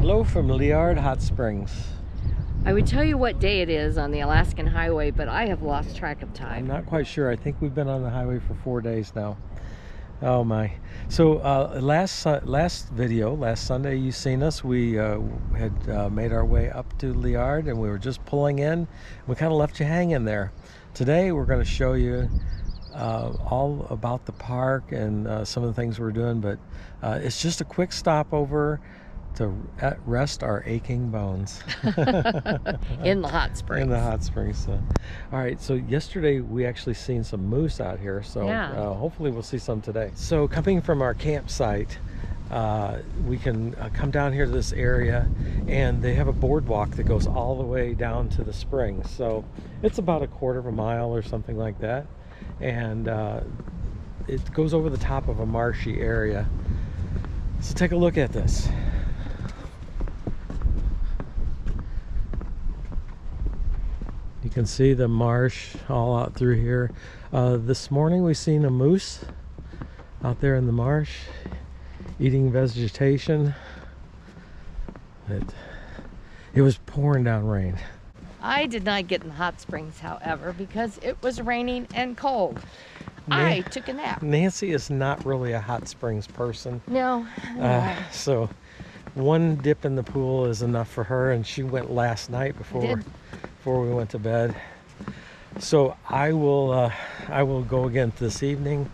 Hello from Liard Hot Springs. I would tell you what day it is on the Alaskan highway, but I have lost track of time. I'm not quite sure. I think we've been on the highway for 4 days now. Oh my. So last Sunday you seen us. We had made our way up to Liard and we were just pulling in. We kind of left you hanging there. Today we're going to show you all about the park and some of the things we're doing, but it's just a quick stopover to rest our aching bones. In the hot springs. In the hot springs. So. All right, so yesterday we actually seen some moose out here, so yeah. Hopefully we'll see some today. So coming from our campsite, we can come down here to this area, and they have a boardwalk that goes all the way down to the springs. So it's about a quarter of a mile or something like that, and it goes over the top of a marshy area. So take a look at this. You can see the marsh all out through here. This morning we seen a moose out there in the marsh eating vegetation. It was pouring down rain. I did not get in the hot springs, however, because it was raining and cold. I took a nap. Nancy is not really a hot springs person. No. So one dip in the pool is enough for her, and she went last night before we went to bed. So I will go again this evening,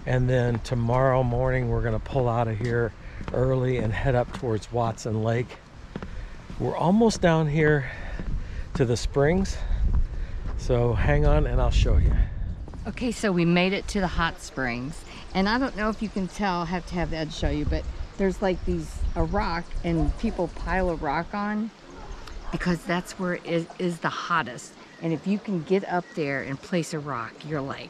and then tomorrow morning we're going to pull out of here early and head up towards Watson Lake. We're almost down here to the springs, so hang on and I'll show you. Okay, so we made it to the hot springs, and I don't know if you can tell, I have to have Ed show you, but there's like a rock, and people pile a rock on because that's where it is the hottest. And if you can get up there and place a rock, you're like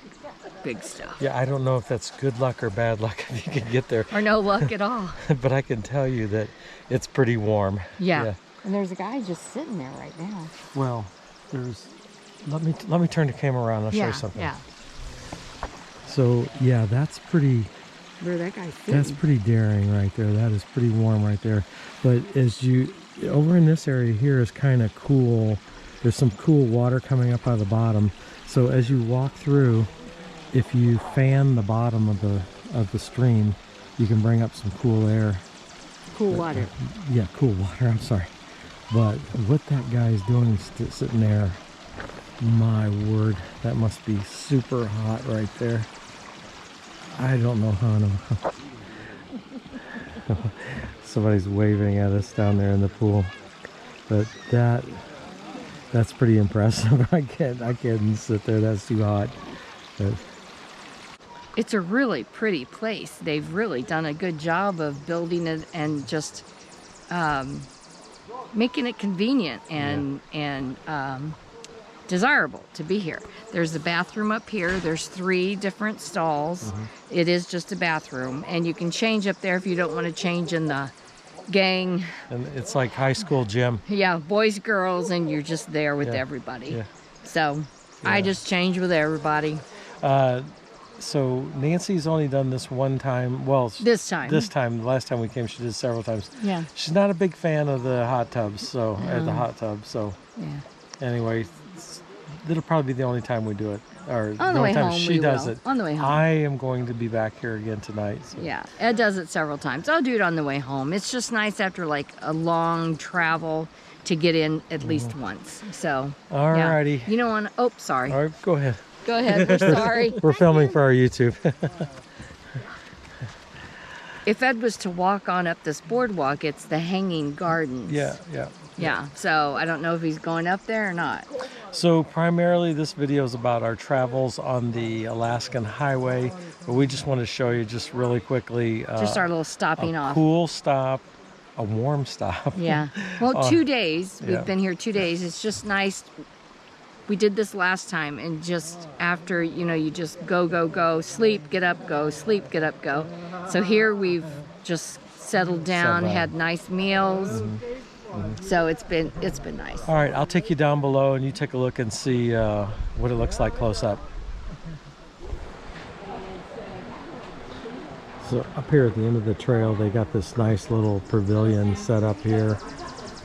big stuff. Yeah, I don't know if that's good luck or bad luck if you can get there. Or no luck at all. But I can tell you that it's pretty warm. Yeah. And there's a guy just sitting there right now. Well, let me turn the camera around. I'll show you something. Yeah. So yeah, that's pretty. Where that guy's sitting. That's pretty daring right there. That is pretty warm right there. But as you over in this area here is kind of cool. There's some cool water coming up out of the bottom. So as you walk through, if you fan the bottom of the stream, you can bring up some cool air. Cool water. Yeah, cool water. I'm sorry. But what that guy is doing is sitting there. My word, that must be super hot right there. I don't know how. Somebody's waving at us down there in the pool, but that's pretty impressive. I can't sit there. That's too hot. But it's a really pretty place. They've really done a good job of building it and just making it convenient and desirable to be here. There's a bathroom up here. There's 3 different stalls. Mm-hmm. It is just a bathroom, and you can change up there if you don't want to change in the gang. And it's like high school gym. Yeah, boys, girls, and you're just there with everybody. Yeah. So I just change with everybody. So Nancy's only done this one time. Well, this time. The last time we came, she did several times. Yeah. She's not a big fan of the hot tubs, so at the hot tub. So anyway, it'll probably be the only time we do it, or on the only time she does it. On the way home. I am going to be back here again tonight. So. Yeah, Ed does it several times. I'll do it on the way home. It's just nice after like a long travel to get in at least once. So. Alrighty. Yeah. You don't want to. Oh, sorry. All right, go ahead. Go ahead. We're sorry. We're filming for our YouTube. If Ed was to walk on up this boardwalk, it's the Hanging Gardens. Yeah, so I don't know if he's going up there or not. So primarily this video is about our travels on the Alaskan highway, but we just want to show you just really quickly just our little stopping off. Cool stop, a warm stop. Yeah. Well, 2 days. We've been here 2 days. It's just nice. We did this last time, and just after, you just go, sleep, get up, go, sleep, get up, go. So here we've just settled down, had nice meals. So it's been nice. All right, I'll take you down below and you take a look and see what it looks like close up. So up here at the end of the trail, they got this nice little pavilion set up here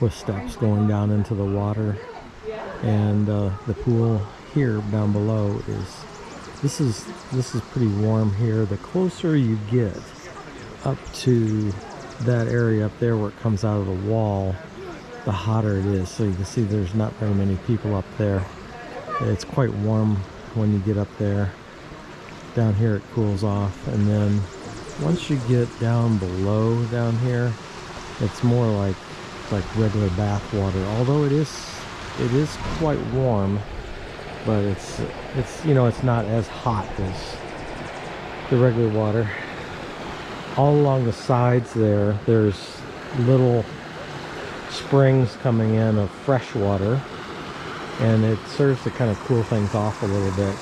with steps going down into the water. And the pool here down below this is pretty warm here. The closer you get up to that area up there where it comes out of the wall, the hotter it is. So you can see there's not very many people up there. It's quite warm when you get up there. Down here it cools off, and then once you get down below down here, it's more like regular bath water. Although it is quite warm, but it's you know, it's not as hot as the regular water. All along the sides there's little springs coming in of fresh water, and it serves to kind of cool things off a little bit.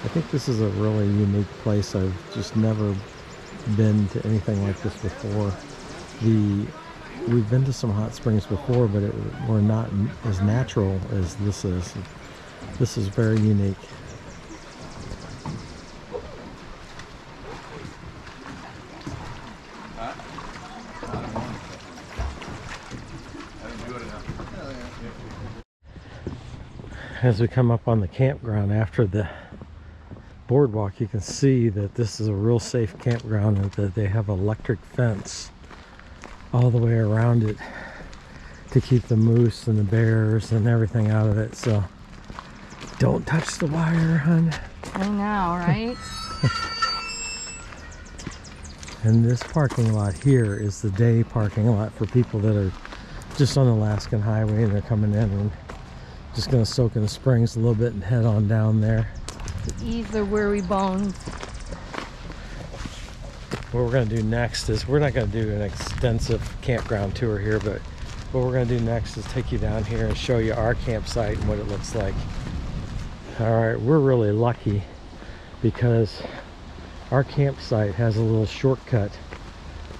I think this is a really unique place. I've just never been to anything like this before. We've been to some hot springs before, but we're not as natural as this is. This is very unique. As we come up on the campground after the boardwalk, you can see that this is a real safe campground, and that they have electric fence all the way around it to keep the moose and the bears and everything out of it. So don't touch the wire, hon. I know, right? And this parking lot here is the day parking lot for people that are just on the Alaskan Highway and they're coming in and just going to soak in the springs a little bit and head on down there To ease their weary bones. What we're going to do next is, we're not going to do an extensive campground tour here, but what we're going to do next is take you down here and show you our campsite and what it looks like. Alright, we're really lucky because our campsite has a little shortcut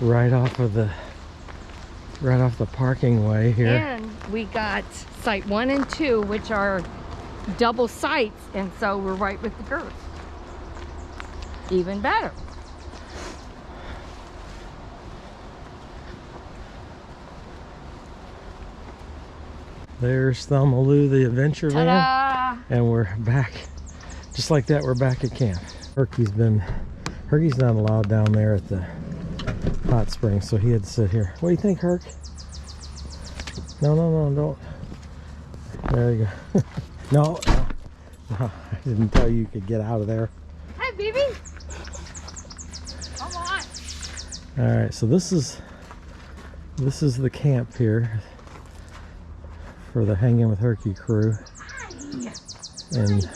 right off the parking way here. And we got site 1 and 2, which are double sites, and so we're right with the girth. Even better. There's Thelmaloo, the adventure van. Ta-da! And we're back, just like that, we're back at camp. Herky's not allowed down there at the hot springs, so he had to sit here. What do you think, Herc? No, don't. There you go. No, I didn't tell you could get out of there. Hi, baby. Come on. All right, so this is the camp here for the Hanging with Herky crew, and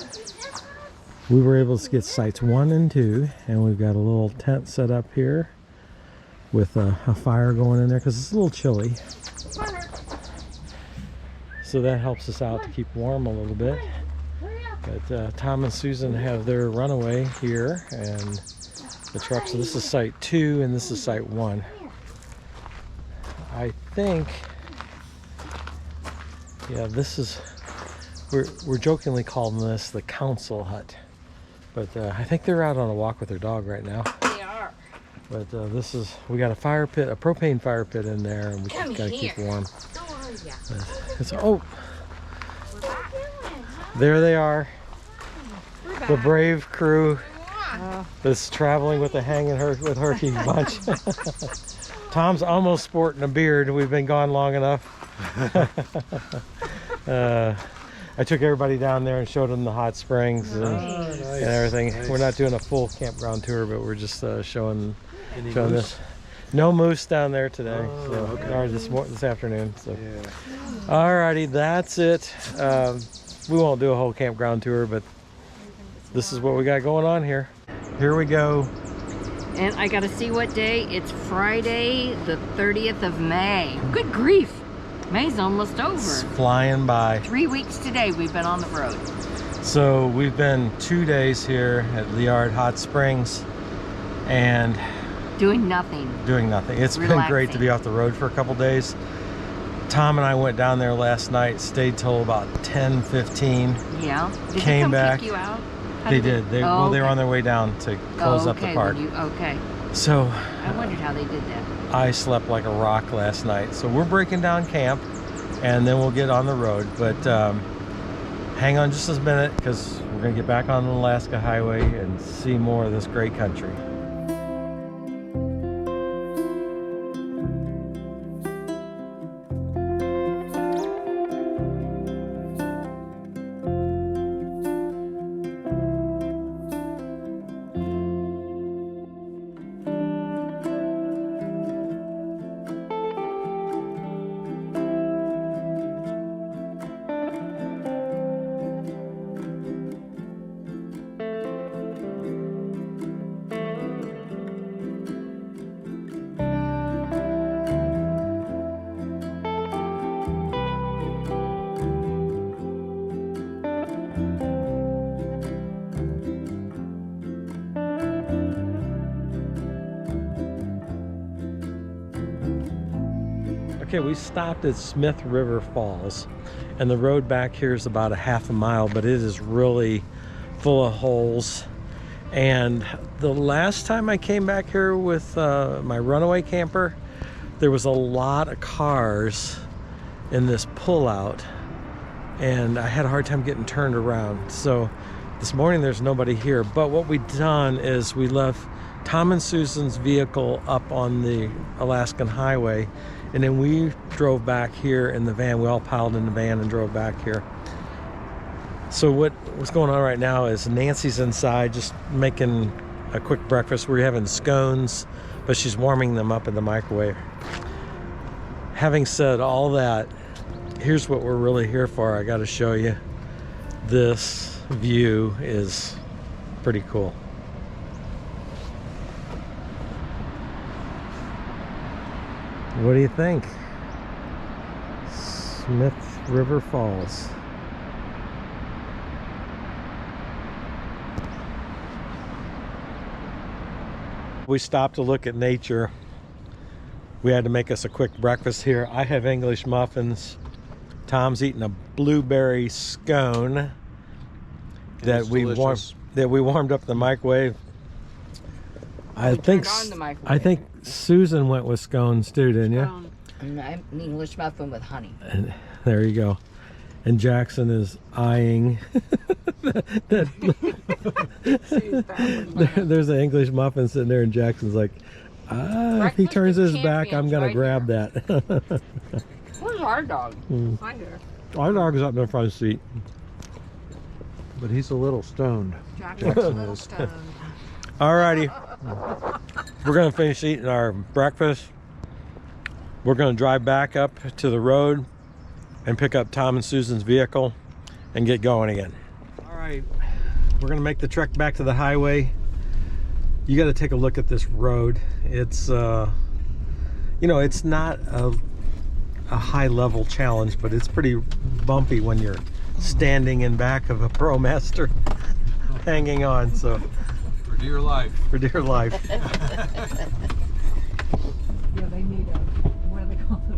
we were able to get sites 1 and 2, and we've got a little tent set up here with a fire going in there because it's a little chilly, so that helps us out to keep warm a little bit. But Tom and Susan have their Runaway here and the truck. So this is site 2 and this is site 1. I think, yeah, this is, we're jokingly calling this the council hut, but I think they're out on a walk with their dog right now. They are. But this is, we got a fire pit, a propane fire pit in there, and we just gotta keep warm. Oh, there they are, the brave crew that's traveling with the Hanging with Herky bunch. Tom's almost sporting a beard. We've been gone long enough. I took everybody down there and showed them the hot springs and everything. Nice. We're not doing a full campground tour, but we're just showing this. No moose down there today, or this afternoon. So, alrighty, that's it. We won't do a whole campground tour, but this is what we got going on here. Here we go. And I gotta see what day. It's Friday, the 30th of May. Good grief. May's almost over. It's flying by. 3 weeks today we've been on the road. So we've been 2 days here at Liard Hot Springs and doing nothing. It's been great to be off the road for a couple days. Tom and I went down there last night, stayed till about 10:15. Yeah. Did came he come back. pick you out? They did. They, well, they were okay. on their way down to close up the park. Okay. So I wondered how they did that. I slept like a rock last night. So we're breaking down camp, and then we'll get on the road. But hang on just a minute, because we're going to get back on the Alaska Highway and see more of this great country. Okay, we stopped at Smith River Falls, and the road back here is about a half a mile, but it is really full of holes. And the last time I came back here with my Runaway camper, there was a lot of cars in this pullout, and I had a hard time getting turned around. So this morning there's nobody here, but what we've done is we left Tom and Susan's vehicle up on the Alaskan Highway, and then we drove back here in the van. We all piled in the van and drove back here. So what's going on right now is Nancy's inside just making a quick breakfast. We're having scones, but she's warming them up in the microwave. Having said all that, here's what we're really here for. I got to show you. This view is pretty cool. What do you think? Smith River Falls. We stopped to look at nature. We had to make us a quick breakfast here. I have English muffins. Tom's eating a blueberry scone that we warmed up in the microwave. I think Susan went with scones too, didn't you? An English muffin with honey. And there you go. And Jackson is eyeing there's an English muffin sitting there, and Jackson's like, if he turns his back, I'm gonna grab that. Where's our dog? Hi there. Our dog is up in the front seat, but he's a little stoned. Jackson's a little stoned. Alrighty, we're gonna finish eating our breakfast. We're gonna drive back up to the road and pick up Tom and Susan's vehicle and get going again. All right, we're gonna make the trek back to the highway. You got to take a look at this road. It's you know, it's not a high level challenge, but it's pretty bumpy when you're standing in back of a ProMaster hanging on. So for dear life. For dear life. Yeah, they need a, what do they call it?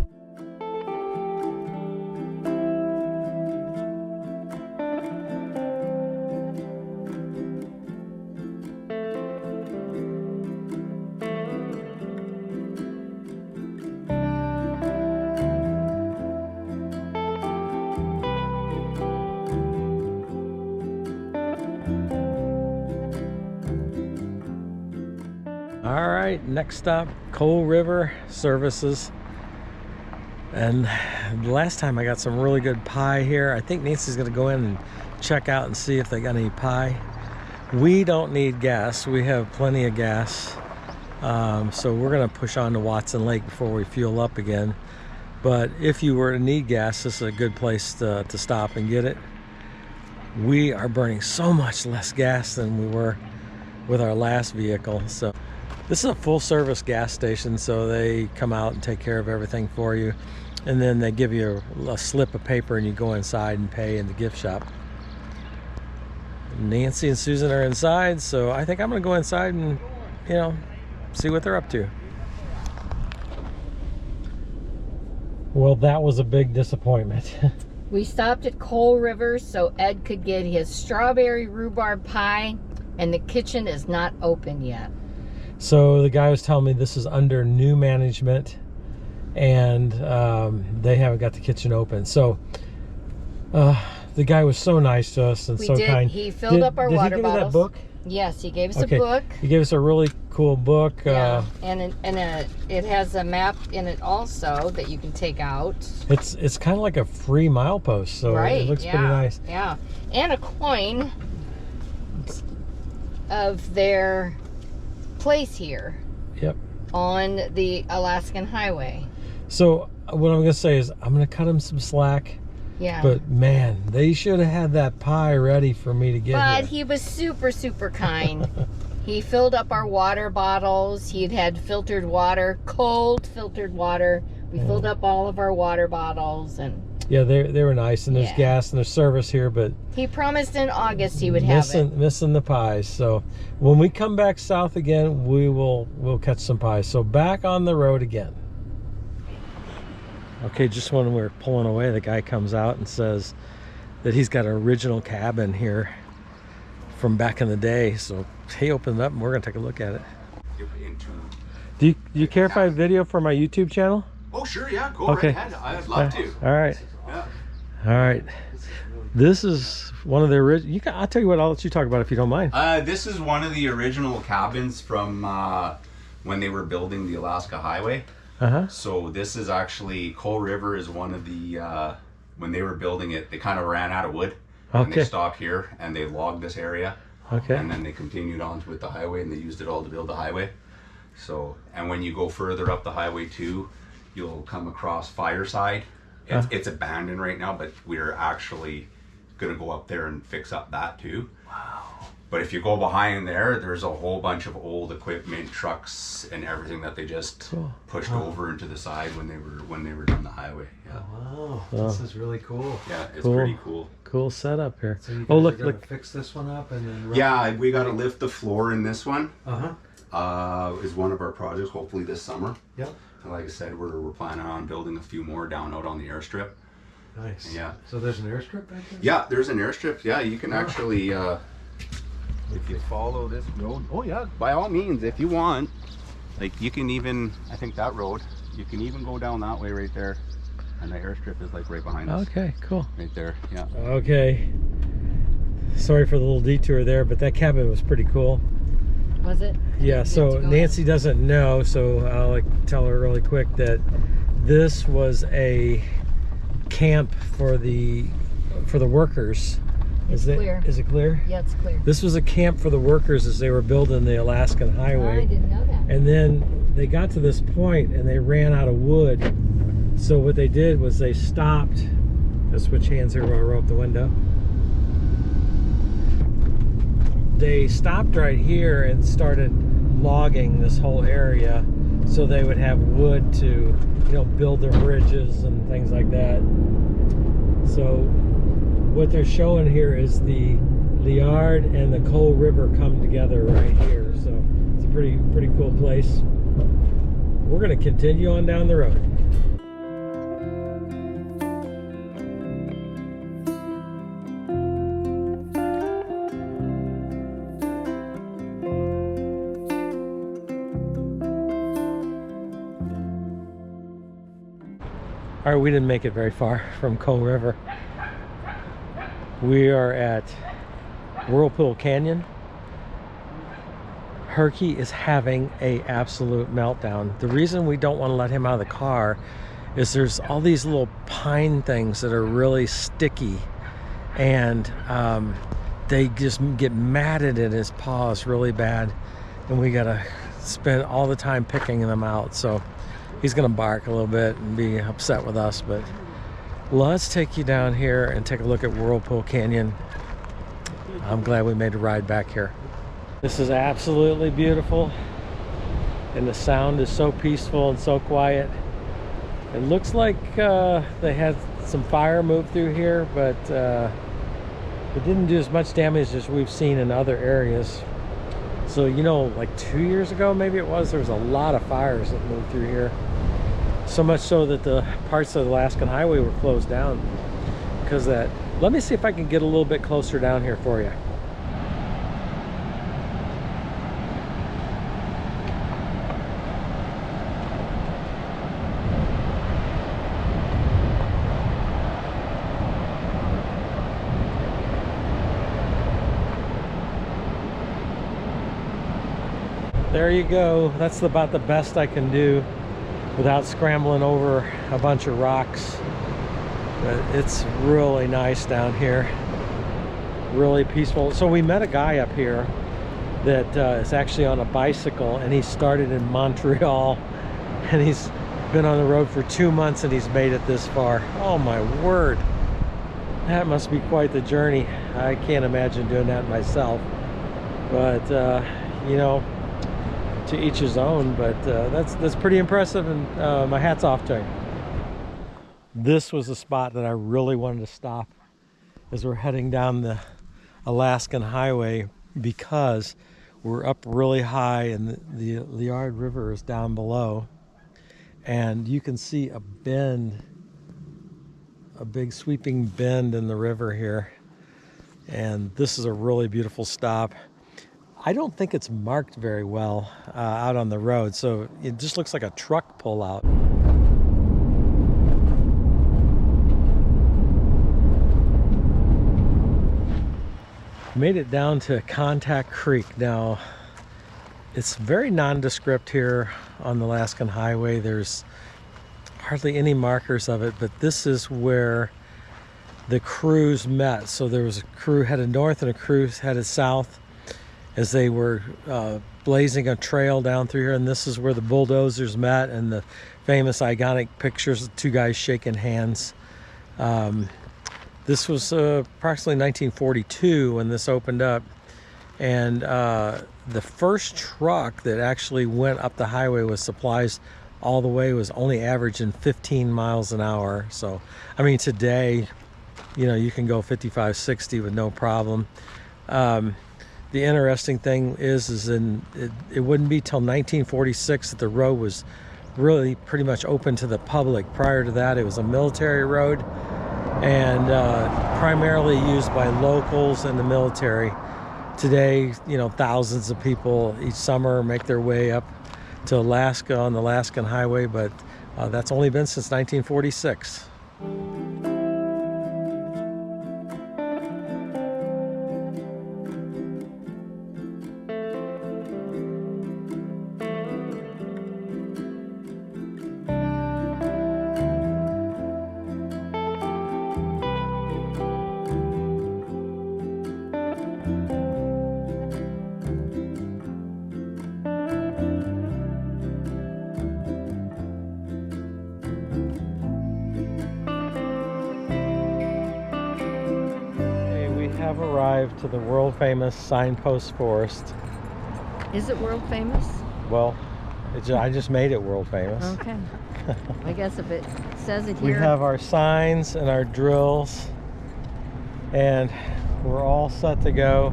All right, next stop, Coal River Services. And last time I got some really good pie here. I think Nancy's gonna go in and check out and see if they got any pie. We don't need gas. We have plenty of gas. So we're gonna push on to Watson Lake before we fuel up again. But if you were to need gas, this is a good place to stop and get it. We are burning so much less gas than we were with our last vehicle. So this is a full service gas station, so they come out and take care of everything for you. And then they give you a slip of paper and you go inside and pay in the gift shop. Nancy and Susan are inside, so I think I'm gonna go inside and, you know, see what they're up to. Well, that was a big disappointment. We stopped at Coal River so Ed could get his strawberry rhubarb pie, and the kitchen is not open yet. So the guy was telling me this is under new management, and they haven't got the kitchen open. So the guy was so nice to us and so kind. He filled up our water bottles. Did he give you that book? Yes, he gave us a book. He gave us a really cool book. Yeah, it has a map in it also that you can take out. It's kind of like a free milepost, so it looks pretty nice. Yeah, and a coin of their place here. Yep. On the Alaskan Highway. So what I'm going to say is I'm going to cut him some slack. Yeah. But man, they should have had that pie ready for me to get But here. he was super, super kind. He filled up our water bottles. He'd had filtered water, cold filtered water. We filled up all of our water bottles, and yeah, they were nice, and there's gas and there's service here, but he promised in August he would have it. Missing the pies. So when we come back south again, we'll catch some pies. So back on the road again. Okay, just when we're pulling away, the guy comes out and says that he's got an original cabin here from back in the day. So he opened it up and we're gonna take a look at it. Do you care if I video for my YouTube channel? Oh sure, yeah, go right ahead. I'd love to. All right. Yeah. All right. This is one of the original. I'll tell you what. I'll let you talk about it if you don't mind. This is one of the original cabins from when they were building the Alaska Highway. So this is actually, Coal River is one of the, when they were building it, they kind of ran out of wood. And they stopped here and they logged this area. And then they continued on with the highway and they used it all to build the highway. So, and when you go further up the highway too, you'll come across Fireside. It's abandoned right now, but we're actually gonna go up there and fix up that too. Wow. But if you go behind there, there's a whole bunch of old equipment, trucks, and everything that they just pushed over into the side when they were doing the highway. Yeah. Oh, wow, this is really cool. Yeah, it's pretty cool. Cool setup here. So you guys are gonna fix this one up and then. Yeah, we got to lift the floor in this one. Is one of our projects. Hopefully this summer. Yep. And like I said, we're planning on building a few more down out on the airstrip. Nice. Yeah. So there's an airstrip back there? Yeah, there's an airstrip. Yeah, you can actually, if you follow this road, oh yeah, by all means, if you want, like you can even, I think that road, you can even go down that way right there. And the airstrip is like right behind us. Okay, cool. Right there, yeah. Okay. Sorry for the little detour there, but that cabin was pretty cool. Was it? Yeah, so Nancy doesn't know, so I'll tell her really quick that this was a camp for the workers. It's clear. Is it clear? Yeah, it's clear. This was a camp for the workers as they were building the Alaskan Highway. I didn't know that. And then they got to this point and they ran out of wood. So what they did was they stopped. Let's switch hands here while I roll up the window. They stopped right here and started logging this whole area so they would have wood to, build their bridges and things like that. So what they're showing here is the Liard and the Coal River come together right here. So it's a pretty cool place. We're going to continue on down the road. All right, we didn't make it very far from Coal River. We are at Whirlpool Canyon. Herky is having an absolute meltdown. The reason we don't want to let him out of the car is there's all these little pine things that are really sticky, and they just get matted in his paws really bad, and we gotta spend all the time picking them out. So he's gonna bark a little bit and be upset with us, but let's take you down here and take a look at Whirlpool Canyon. I'm glad we made a ride back here. This is absolutely beautiful, and the sound is so peaceful and so quiet. It looks like they had some fire move through here, but it didn't do as much damage as we've seen in other areas. So, like 2 years ago, maybe it was, there was a lot of fires that moved through here. So much so that the parts of the Alaskan Highway were closed down because that. Let me see if I can get a little bit closer down here for you. There you go. That's about the best I can do without scrambling over a bunch of rocks. But it's really nice down here. Really peaceful. So we met a guy up here that is actually on a bicycle, and he started in Montreal, and he's been on the road for 2 months and he's made it this far. Oh my word. That must be quite the journey. I can't imagine doing that myself. But you know, to each his own, but that's pretty impressive, and my hat's off to him. This was a spot that I really wanted to stop as we're heading down the Alaskan highway, because we're up really high and the Liard River is down below, and you can see a bend, a big sweeping bend in the river here, and this is a really beautiful stop. I don't think it's marked very well out on the road, so it just looks like a truck pullout. Made it down to Contact Creek. Now, it's very nondescript here on the Alaskan Highway. There's hardly any markers of it, but this is where the crews met. So there was a crew headed north and a crew headed south as they were blazing a trail down through here, and this is where the bulldozers met, and the famous iconic pictures of two guys shaking hands. This was approximately 1942 when this opened up, and the first truck that actually went up the highway with supplies all the way was only averaging 15 miles an hour. So I mean, today, you know, you can go 55, 60 with no problem. The interesting thing is it wouldn't be till 1946 that the road was really pretty much open to the public. Prior to that, it was a military road, and primarily used by locals and the military. Today, you know, thousands of people each summer make their way up to Alaska on the Alaskan Highway, but that's only been since 1946. Have arrived to the world famous Signpost Forest. Is it world famous? Well, I just made it world famous. Okay. I guess if it says it here. We have our signs and our drills, and we're all set to go.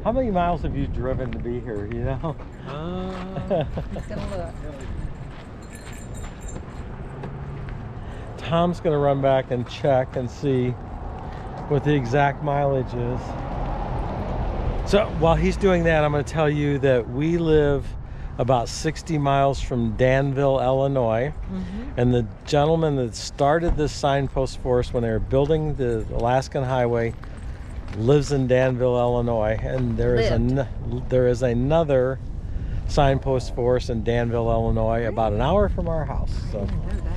How many miles have you driven to be here, you know? He's gonna look. Tom's gonna run back and check and see what the exact mileage is. So while he's doing that, I'm going to tell you that we live about 60 miles from Danville, Illinois. And the gentleman that started this Signpost Forest when they were building the Alaskan Highway lives in Danville, Illinois. And there is another Signpost Forest in Danville, Illinois, about an hour from our house. So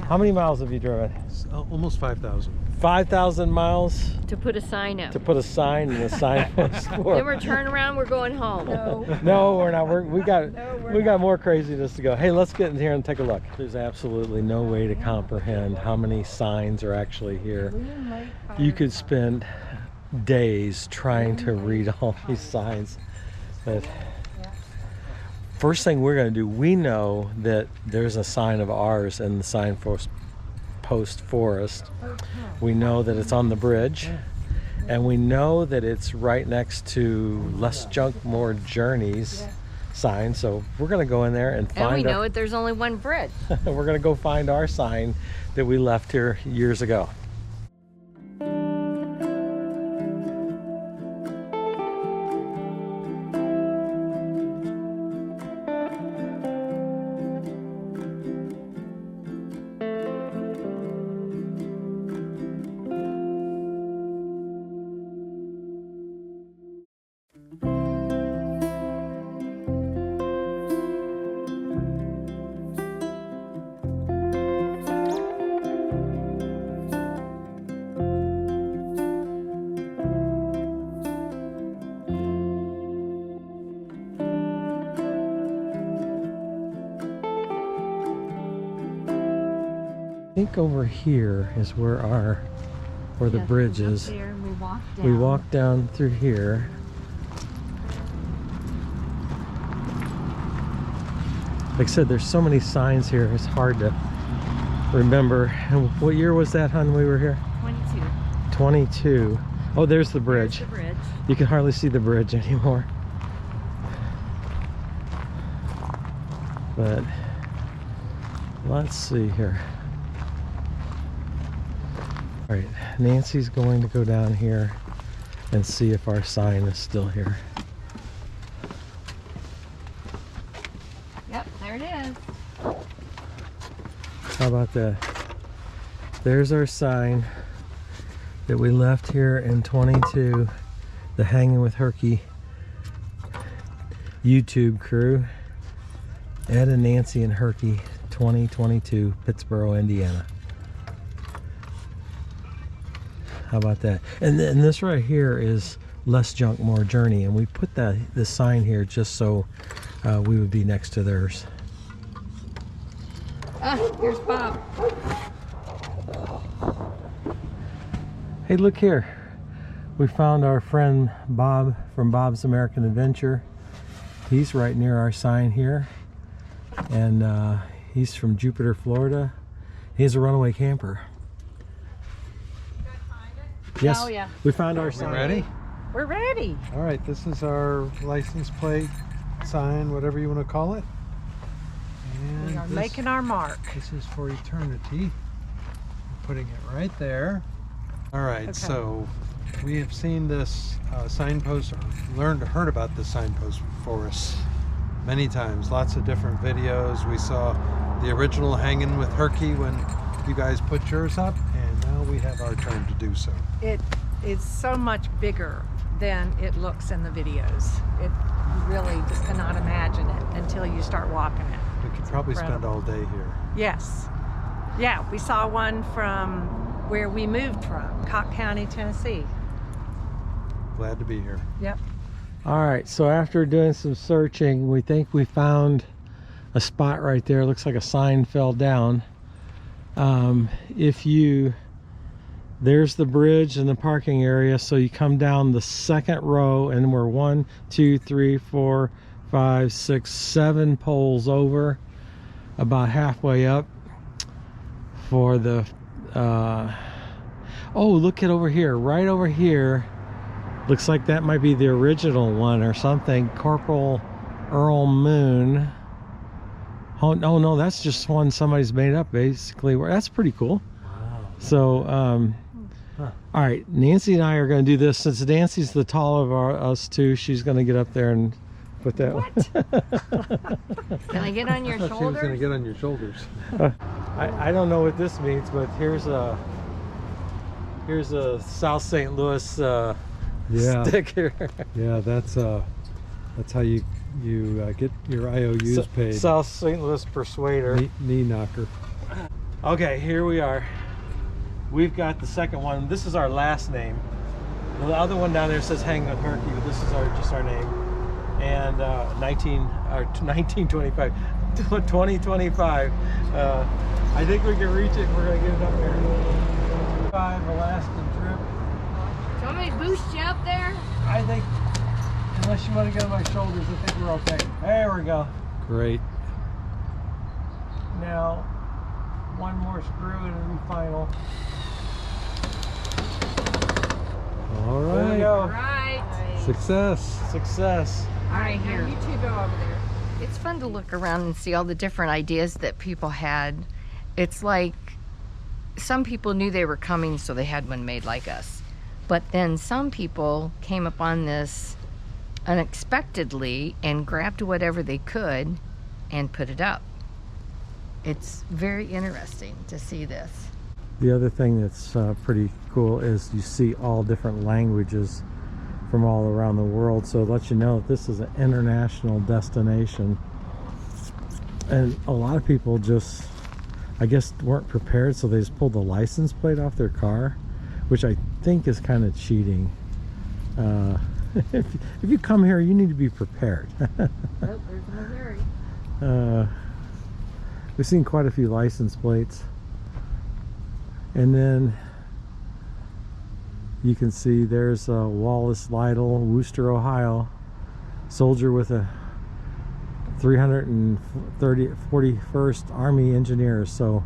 how many miles have you driven? Almost 5,000. 5,000 miles To put a sign up. to put a sign in the Signpost Then Forest. we're turning around, we're going home. No, we're not. We got more craziness to go. Hey, let's get in here and take a look. There's absolutely no way to comprehend how many signs are actually here. You could spend days trying to read all these signs. But first thing we're going to do, we know that there's a sign of ours in the Signpost Forest. We know that it's on the bridge, and we know that it's right next to Less Junk, More Journeys sign. So we're going to go in there and find. And we know that there's only one bridge. We're going to go find our sign that we left here years ago. I think over here is where the bridge is. There, we walked down. We walked down through here. Like I said, there's so many signs here, it's hard to remember. And what year was that, hon, we were here? 22. 22. Oh, there's the bridge. There's the bridge. You can hardly see the bridge anymore. But let's see here. All right, Nancy's going to go down here and see if our sign is still here. Yep, there it is. How about that? There's our sign that we left here in 22, the Hanging with Herky YouTube crew. Ed and Nancy and Herky 2022, Pittsburgh, Indiana. How about that? And this right here is Less Junk, More Journey, and we put this sign here just so we would be next to theirs. Ah, here's Bob. Hey, look here. We found our friend Bob from Bob's American Adventure. He's right near our sign here. And he's from Jupiter, Florida. He's a runaway camper. Yes, Oh, yeah. we found our sign. Ready? We're ready. All right, this is our license plate, sign, whatever you want to call it. And We are this, making our mark. this is for eternity. We're putting it right there. All right, Okay. so we have seen this signpost, or heard about this signpost for us many times. Lots of different videos. We saw the original Hanging with Herky when you guys put yours up, and now we have our turn to do so. It is so much bigger than it looks in the videos. You really just cannot imagine it until you start walking it. We could It's probably spend incredible. all day here. Yes. Yeah, we saw one from where we moved from, Cobb County, Tennessee. Glad to be here. Yep. All right, so after doing some searching, we think we found a spot right there. Looks like a sign fell down. There's the bridge and the parking area, so you come down the second row and we're 1, 2, 3, 4, 5, 6, 7 poles over, about halfway up for the oh, look at over here, right over here. Looks like that might be the original one or something. Corporal Earl Moon. Oh no, that's just one somebody's made up basically. That's pretty cool. Wow. So all right, Nancy and I are going to do this. Since Nancy's the tall of us two, she's going to get up there and put that one. Can I get on your I thought she was going to shoulder? get on your shoulders. I don't know what this means, but here's a South St. Louis Yeah. sticker. Yeah, that's how you get your IOUs paid. South St. Louis Persuader. Knee knocker. Okay, here we are. We've got the second one. This is our last name. The other one down there says Hang with Herky, but this is just our name. And 1925, 2025. I think we can reach it. We're gonna get it up there. 5 Alaskan trip. Do you want me to boost you up there? I think, unless you want to get on my shoulders, I think we're okay. There we go. Great. Now, one more screw and it'll be final. All There we right. go. All right. Success. Success. All right, here. You two go over there. It's fun to look around and see all the different ideas that people had. It's like some people knew they were coming, so they had one made like us. But then some people came upon this unexpectedly and grabbed whatever they could and put it up. It's very interesting to see this. The other thing that's pretty cool is you see all different languages from all around the world, so it lets you know that this is an international destination. And a lot of people just, I guess, weren't prepared, so they just pulled the license plate off their car, which I think is kind of cheating. If you come here, you need to be prepared. Oh, there's Missouri. We've seen quite a few license plates And then you can see there's Wallace Lytle, Wooster, Ohio, soldier with a 341st Army Engineers. So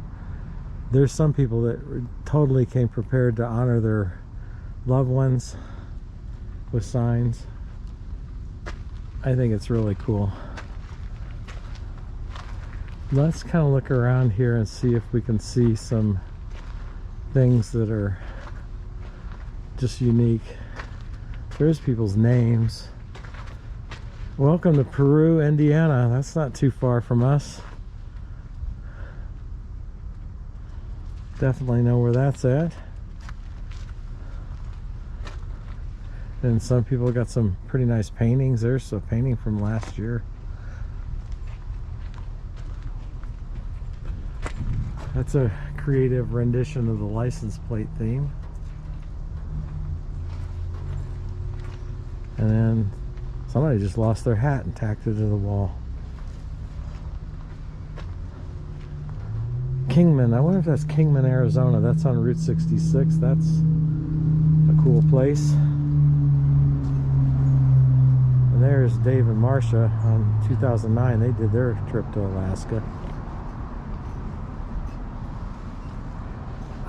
there's some people that totally came prepared to honor their loved ones with signs. I think it's really cool. Let's kind of look around here and see if we can see some things that are just unique. There's people's names. Welcome to Peru, Indiana. That's not too far from us. Definitely know where that's at. And some people got some pretty nice paintings. There's a painting from last year. That's a creative rendition of the license plate theme. And then somebody just lost their hat and tacked it to the wall. Kingman, I wonder if that's Kingman, Arizona. That's on Route 66. That's a cool place. And there's Dave and Marcia on 2009. They did their trip to Alaska.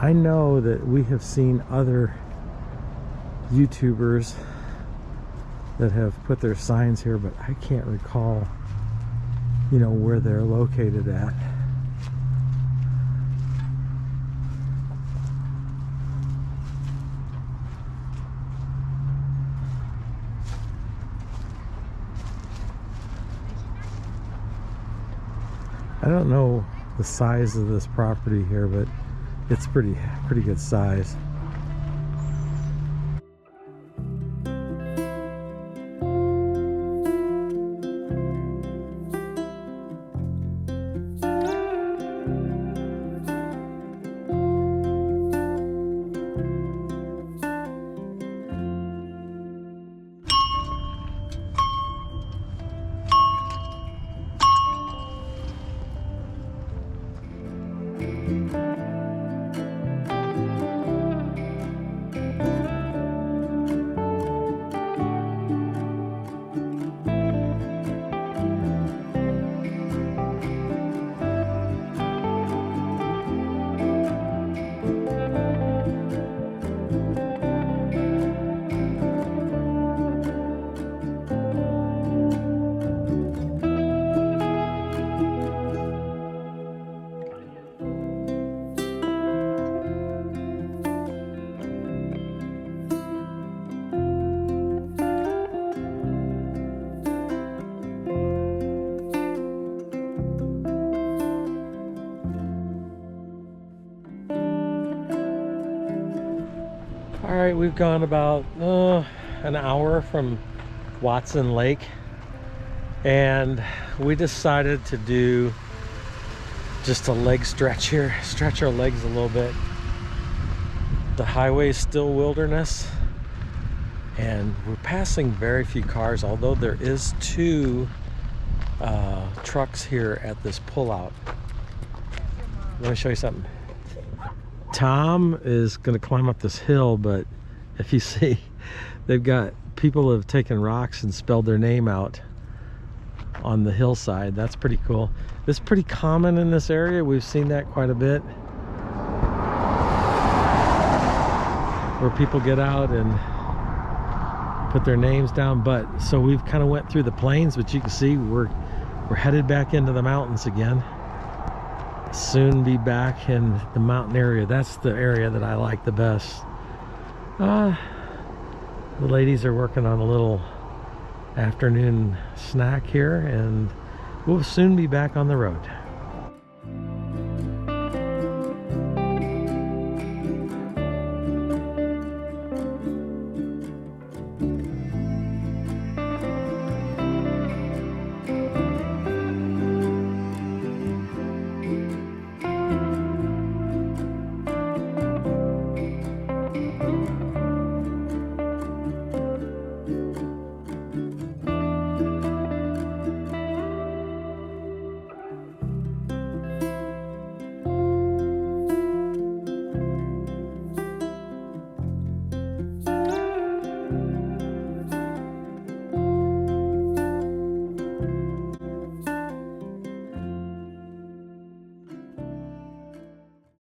I know that we have seen other YouTubers that have put their signs here, but I can't recall, you know, where they're located at. I don't know the size of this property here, but it's pretty good size. Alright, we've gone about an hour from Watson Lake, and we decided to do just a leg stretch here, stretch our legs a little bit. The highway is still wilderness, and we're passing very few cars, although there is 2 trucks here at this pullout. Let me show you something. Tom is going to climb up this hill, but if you see, they've got people have taken rocks and spelled their name out on the hillside. That's pretty cool. It's pretty common in this area. We've seen that quite a bit, where people get out and put their names down. But so we've kind of went through the plains, but you can see we're headed back into the mountains again. Soon be back in the mountain area. That's the area that I like the best. The ladies are working on a little afternoon snack here, and we'll soon be back on the road.